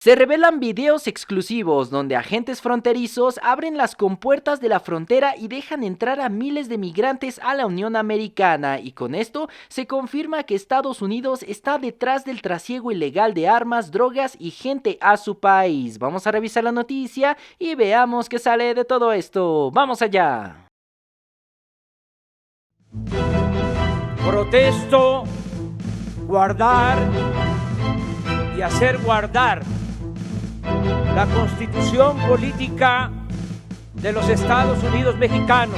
Se revelan videos exclusivos donde agentes fronterizos abren las compuertas de la frontera y dejan entrar a miles de migrantes a la Unión Americana, y con esto se confirma que Estados Unidos está detrás del trasiego ilegal de armas, drogas y gente a su país. Vamos a revisar la noticia y veamos qué sale de todo esto. ¡Vamos allá! Protesto, guardar y hacer guardar la Constitución política de los Estados Unidos mexicanos.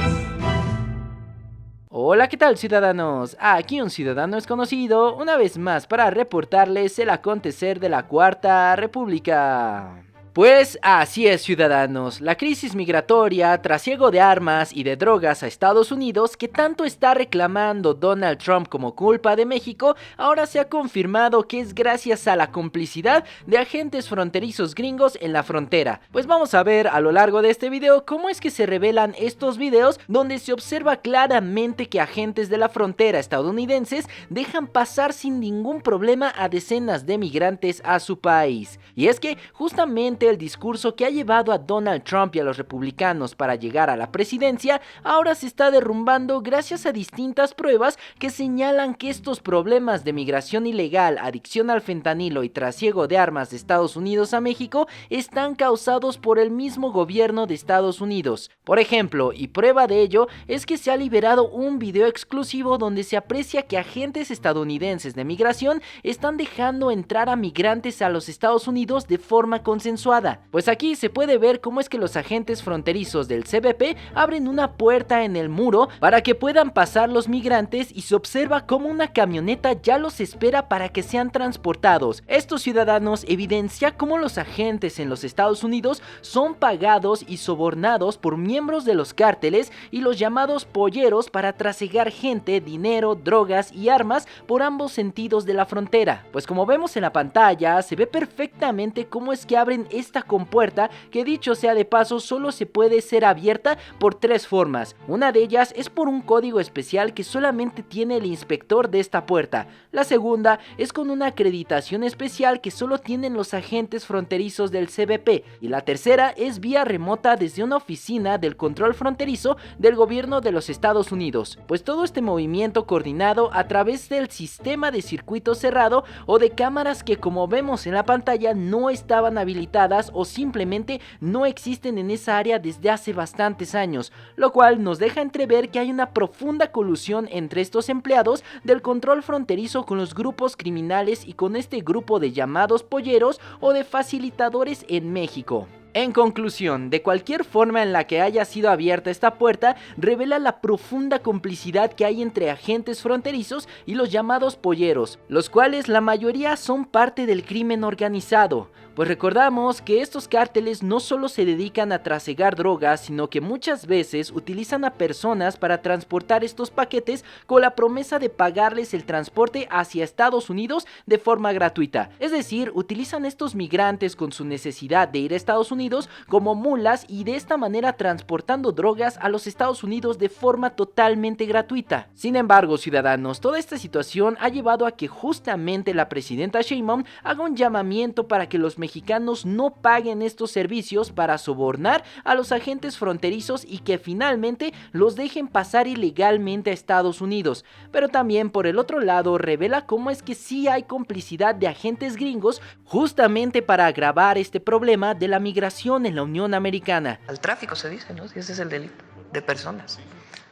Hola, ¿qué tal, ciudadanos? Aquí un ciudadano desconocido, una vez más para reportarles el acontecer de la Cuarta República. Pues así es, ciudadanos, la crisis migratoria, trasiego de armas y de drogas a Estados Unidos que tanto está reclamando Donald Trump como culpa de México, ahora se ha confirmado que es gracias a la complicidad de agentes fronterizos gringos en la frontera. Pues vamos a ver a lo largo de este video cómo es que se revelan estos videos donde se observa claramente que agentes de la frontera estadounidenses dejan pasar sin ningún problema a decenas de migrantes a su país. Y es que justamente el discurso que ha llevado a Donald Trump y a los republicanos para llegar a la presidencia ahora se está derrumbando gracias a distintas pruebas que señalan que estos problemas de migración ilegal, adicción al fentanilo y trasiego de armas de Estados Unidos a México están causados por el mismo gobierno de Estados Unidos. Por ejemplo, y prueba de ello es que se ha liberado un video exclusivo donde se aprecia que agentes estadounidenses de migración están dejando entrar a migrantes a los Estados Unidos de forma consensuada. Pues aquí se puede ver cómo es que los agentes fronterizos del CBP abren una puerta en el muro para que puedan pasar los migrantes y se observa cómo una camioneta ya los espera para que sean transportados. Estos ciudadanos evidencia cómo los agentes en los Estados Unidos son pagados y sobornados por miembros de los cárteles y los llamados polleros para trasegar gente, dinero, drogas y armas por ambos sentidos de la frontera. Pues como vemos en la pantalla, se ve perfectamente cómo es que abren esta compuerta, que dicho sea de paso solo se puede ser abierta por tres formas. Una de ellas es por un código especial que solamente tiene el inspector de esta puerta. La segunda es con una acreditación especial que solo tienen los agentes fronterizos del CBP. Y la tercera es vía remota desde una oficina del control fronterizo del gobierno de los Estados Unidos. Pues todo este movimiento coordinado a través del sistema de circuito cerrado o de cámaras que, como vemos en la pantalla, no estaban habilitadas o simplemente no existen en esa área desde hace bastantes años, lo cual nos deja entrever que hay una profunda colusión entre estos empleados del control fronterizo con los grupos criminales y con este grupo de llamados polleros o de facilitadores en México. En conclusión, de cualquier forma en la que haya sido abierta esta puerta, revela la profunda complicidad que hay entre agentes fronterizos y los llamados polleros, los cuales la mayoría son parte del crimen organizado. Pues recordamos que estos cárteles no solo se dedican a trasegar drogas, sino que muchas veces utilizan a personas para transportar estos paquetes con la promesa de pagarles el transporte hacia Estados Unidos de forma gratuita. Es decir, utilizan estos migrantes con su necesidad de ir a Estados Unidos como mulas y de esta manera transportando drogas a los Estados Unidos de forma totalmente gratuita. Sin embargo, ciudadanos, toda esta situación ha llevado a que justamente la presidenta Sheinbaum haga un llamamiento para que los mexicanos no paguen estos servicios para sobornar a los agentes fronterizos y que finalmente los dejen pasar ilegalmente a Estados Unidos. Pero también por el otro lado revela cómo es que sí hay complicidad de agentes gringos justamente para agravar este problema de la migración en la Unión Americana. Al tráfico se dice, ¿no? Ese es el delito de personas.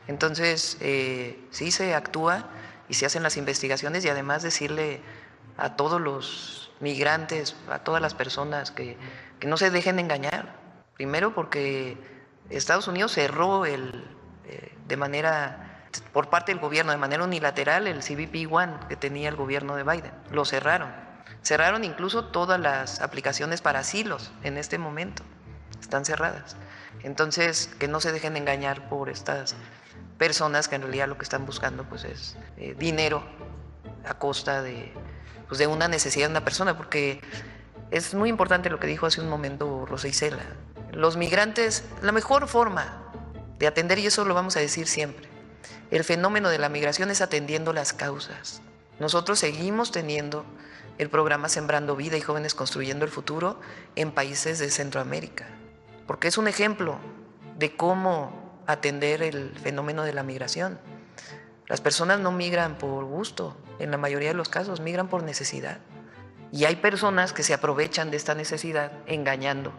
Entonces, sí se actúa y se hacen las investigaciones y además decirle a todos los migrantes, a todas las personas que no se dejen engañar. Primero porque Estados Unidos cerró de manera, por parte del gobierno, de manera unilateral, el CBP-1 que tenía el gobierno de Biden. Lo cerraron. Cerraron incluso todas las aplicaciones para asilos en este momento. Están cerradas. Entonces, que no se dejen engañar por estas personas que en realidad lo que están buscando pues es dinero a costa de una necesidad de una persona, porque es muy importante lo que dijo hace un momento Rosa Isela. Los migrantes, la mejor forma de atender, y eso lo vamos a decir siempre, el fenómeno de la migración es atendiendo las causas. Nosotros seguimos teniendo el programa Sembrando Vida y Jóvenes Construyendo el Futuro en países de Centroamérica, porque es un ejemplo de cómo atender el fenómeno de la migración. Las personas no migran por gusto, en la mayoría de los casos migran por necesidad. Y hay personas que se aprovechan de esta necesidad engañando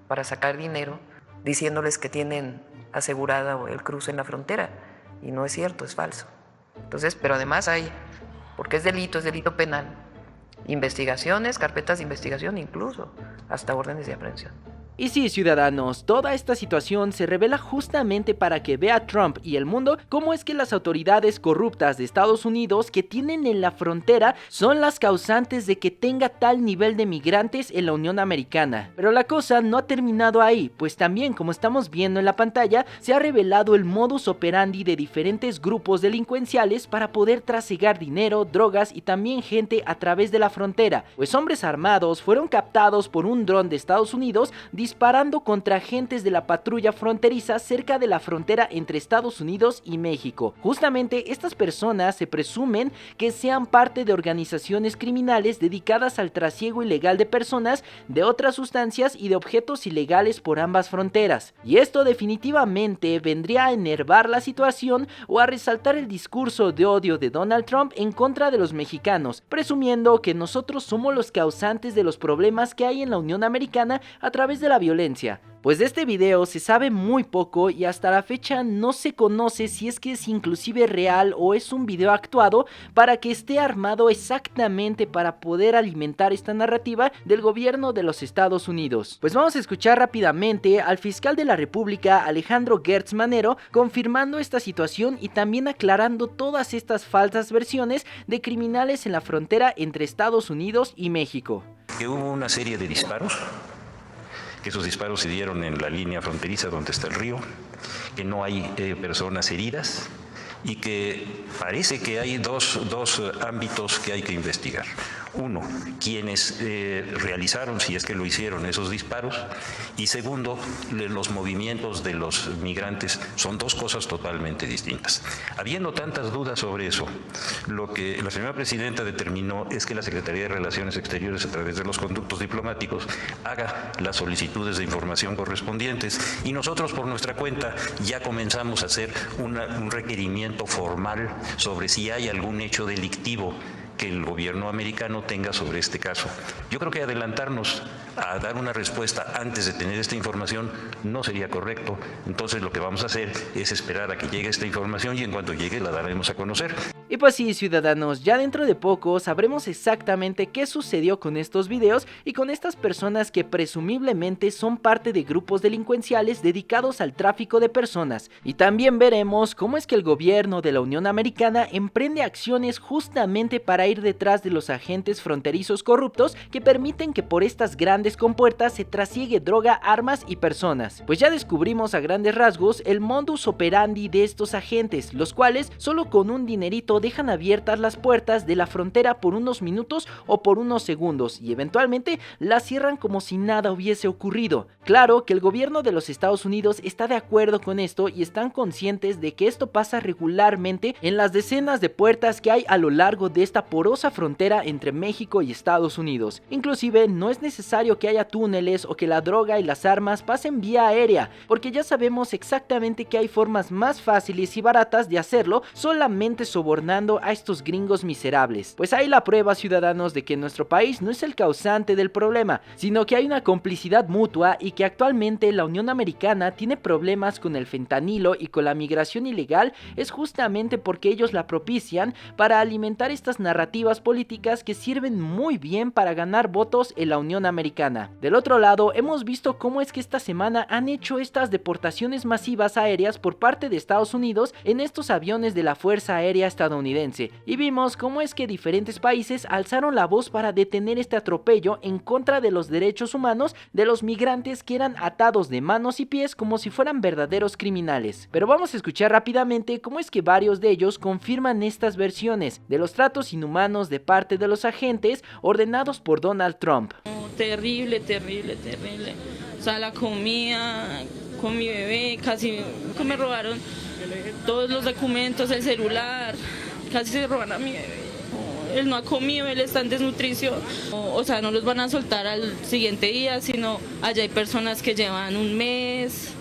para sacar dinero, diciéndoles que tienen asegurada el cruce en la frontera. Y no es cierto, es falso. Entonces, pero además hay, porque es delito penal, investigaciones, carpetas de investigación, incluso hasta órdenes de aprehensión. Y sí, ciudadanos, toda esta situación se revela justamente para que vea Trump y el mundo cómo es que las autoridades corruptas de Estados Unidos que tienen en la frontera son las causantes de que tenga tal nivel de migrantes en la Unión Americana. Pero la cosa no ha terminado ahí, pues también, como estamos viendo en la pantalla, se ha revelado el modus operandi de diferentes grupos delincuenciales para poder trasegar dinero, drogas y también gente a través de la frontera, pues hombres armados fueron captados por un dron de Estados Unidos disparando contra agentes de la patrulla fronteriza cerca de la frontera entre Estados Unidos y México. Justamente estas personas se presumen que sean parte de organizaciones criminales dedicadas al trasiego ilegal de personas, de otras sustancias y de objetos ilegales por ambas fronteras. Y esto definitivamente vendría a enervar la situación o a resaltar el discurso de odio de Donald Trump en contra de los mexicanos, presumiendo que nosotros somos los causantes de los problemas que hay en la Unión Americana a través de la violencia. Pues de este video se sabe muy poco y hasta la fecha no se conoce si es que es inclusive real o es un video actuado para que esté armado exactamente para poder alimentar esta narrativa del gobierno de los Estados Unidos. Pues vamos a escuchar rápidamente al fiscal de la República, Alejandro Gertz Manero, confirmando esta situación y también aclarando todas estas falsas versiones de criminales en la frontera entre Estados Unidos y México. Que hubo una serie de disparos, que esos disparos se dieron en la línea fronteriza donde está el río, que no hay personas heridas y que parece que hay dos ámbitos que hay que investigar. Uno, quienes realizaron, si es que lo hicieron, esos disparos, y segundo, los movimientos de los migrantes. Son dos cosas totalmente distintas. Habiendo tantas dudas sobre eso, lo que la señora presidenta determinó es que la Secretaría de Relaciones Exteriores, a través de los conductos diplomáticos, haga las solicitudes de información correspondientes, y nosotros por nuestra cuenta ya comenzamos a hacer un requerimiento formal sobre si hay algún hecho delictivo que el gobierno americano tenga sobre este caso. Yo creo que adelantarnos a dar una respuesta antes de tener esta información no sería correcto. Entonces lo que vamos a hacer es esperar a que llegue esta información y en cuanto llegue la daremos a conocer. Y pues sí, ciudadanos, ya dentro de poco sabremos exactamente qué sucedió con estos videos y con estas personas que presumiblemente son parte de grupos delincuenciales dedicados al tráfico de personas. Y también veremos cómo es que el gobierno de la Unión Americana emprende acciones justamente para ir detrás de los agentes fronterizos corruptos que permiten que por estas grandes compuertas se trasiegue droga, armas y personas. Pues ya descubrimos a grandes rasgos el modus operandi de estos agentes, los cuales solo con un dinerito dejan abiertas las puertas de la frontera por unos minutos o por unos segundos y eventualmente las cierran como si nada hubiese ocurrido. Claro que el gobierno de los Estados Unidos está de acuerdo con esto y están conscientes de que esto pasa regularmente en las decenas de puertas que hay a lo largo de esta porosa frontera entre México y Estados Unidos. Inclusive no es necesario que haya túneles o que la droga y las armas pasen vía aérea, porque ya sabemos exactamente que hay formas más fáciles y baratas de hacerlo solamente sobornando a estos gringos miserables. Pues hay la prueba, ciudadanos, de que nuestro país no es el causante del problema, sino que hay una complicidad mutua y que actualmente la Unión Americana tiene problemas con el fentanilo y con la migración ilegal es justamente porque ellos la propician para alimentar estas narrativas políticas que sirven muy bien para ganar votos en la Unión Americana. Del otro lado, hemos visto cómo es que esta semana han hecho estas deportaciones masivas aéreas por parte de Estados Unidos en estos aviones de la Fuerza Aérea estadounidense, y vimos cómo es que diferentes países alzaron la voz para detener este atropello en contra de los derechos humanos de los migrantes que eran atados de manos y pies como si fueran verdaderos criminales. Pero vamos a escuchar rápidamente cómo es que varios de ellos confirman estas versiones de los tratos inhumanos de parte de los agentes ordenados por Donald Trump. Terrible, terrible, terrible. O sea, la comida con mi bebé, casi me robaron todos los documentos, el celular, casi se roban a mi bebé. él no ha comido, él está en desnutrición. O sea, no los van a soltar al siguiente día, sino allá hay personas que llevan un mes,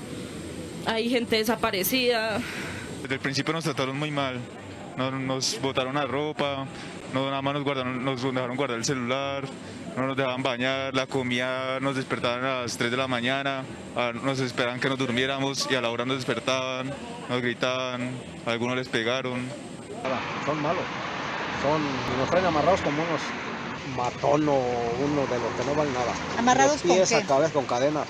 hay gente desaparecida. Desde el principio nos trataron muy mal, nos botaron la ropa, nada más nos dejaron guardar el celular, no nos dejaban bañar, la comida nos despertaban a las 3 de la mañana, nos esperaban que nos durmiéramos y a la hora nos despertaban, nos gritaban, a algunos les pegaron. Son malos, nos traen amarrados como unos matón o uno de los que no valen nada. ¿Amarrados con qué? A cabeza con cadenas.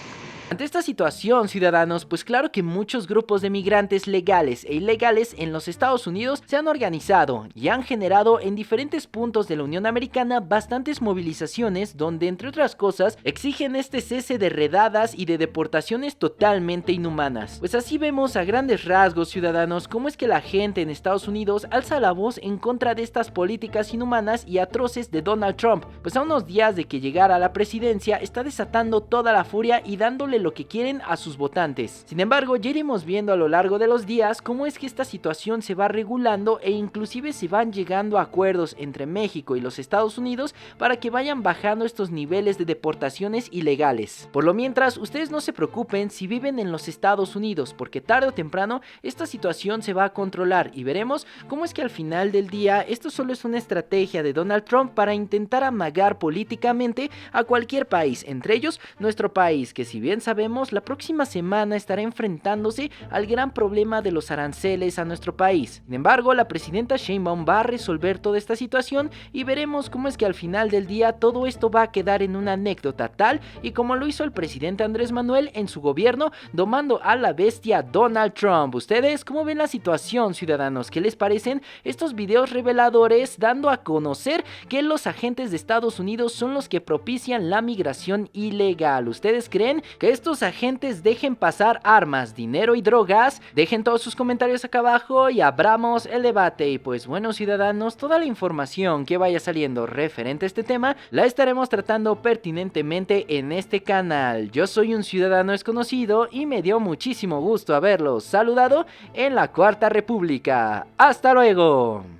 Ante esta situación, ciudadanos, pues claro que muchos grupos de migrantes legales e ilegales en los Estados Unidos se han organizado y han generado en diferentes puntos de la Unión Americana bastantes movilizaciones donde, entre otras cosas, exigen este cese de redadas y de deportaciones totalmente inhumanas. Pues así vemos a grandes rasgos, ciudadanos, cómo es que la gente en Estados Unidos alza la voz en contra de estas políticas inhumanas y atroces de Donald Trump, pues a unos días de que llegara a la presidencia está desatando toda la furia y dándole lo que quieren a sus votantes. Sin embargo, ya iremos viendo a lo largo de los días cómo es que esta situación se va regulando e inclusive se van llegando a acuerdos entre México y los Estados Unidos para que vayan bajando estos niveles de deportaciones ilegales. Por lo mientras, ustedes no se preocupen si viven en los Estados Unidos, porque tarde o temprano esta situación se va a controlar y veremos cómo es que al final del día esto solo es una estrategia de Donald Trump para intentar amagar políticamente a cualquier país, entre ellos nuestro país, que si bien sabemos, la próxima semana estará enfrentándose al gran problema de los aranceles a nuestro país. Sin embargo, la presidenta Sheinbaum va a resolver toda esta situación y veremos cómo es que al final del día todo esto va a quedar en una anécdota tal y como lo hizo el presidente Andrés Manuel en su gobierno, domando a la bestia Donald Trump. ¿Ustedes cómo ven la situación, ciudadanos? ¿Qué les parecen estos videos reveladores dando a conocer que los agentes de Estados Unidos son los que propician la migración ilegal? ¿Ustedes creen que estos agentes dejen pasar armas, dinero y drogas? Dejen todos sus comentarios acá abajo y abramos el debate. Y pues bueno, ciudadanos, toda la información que vaya saliendo referente a este tema la estaremos tratando pertinentemente en este canal. Yo soy un ciudadano desconocido y me dio muchísimo gusto haberlos saludado en la Cuarta República. ¡Hasta luego!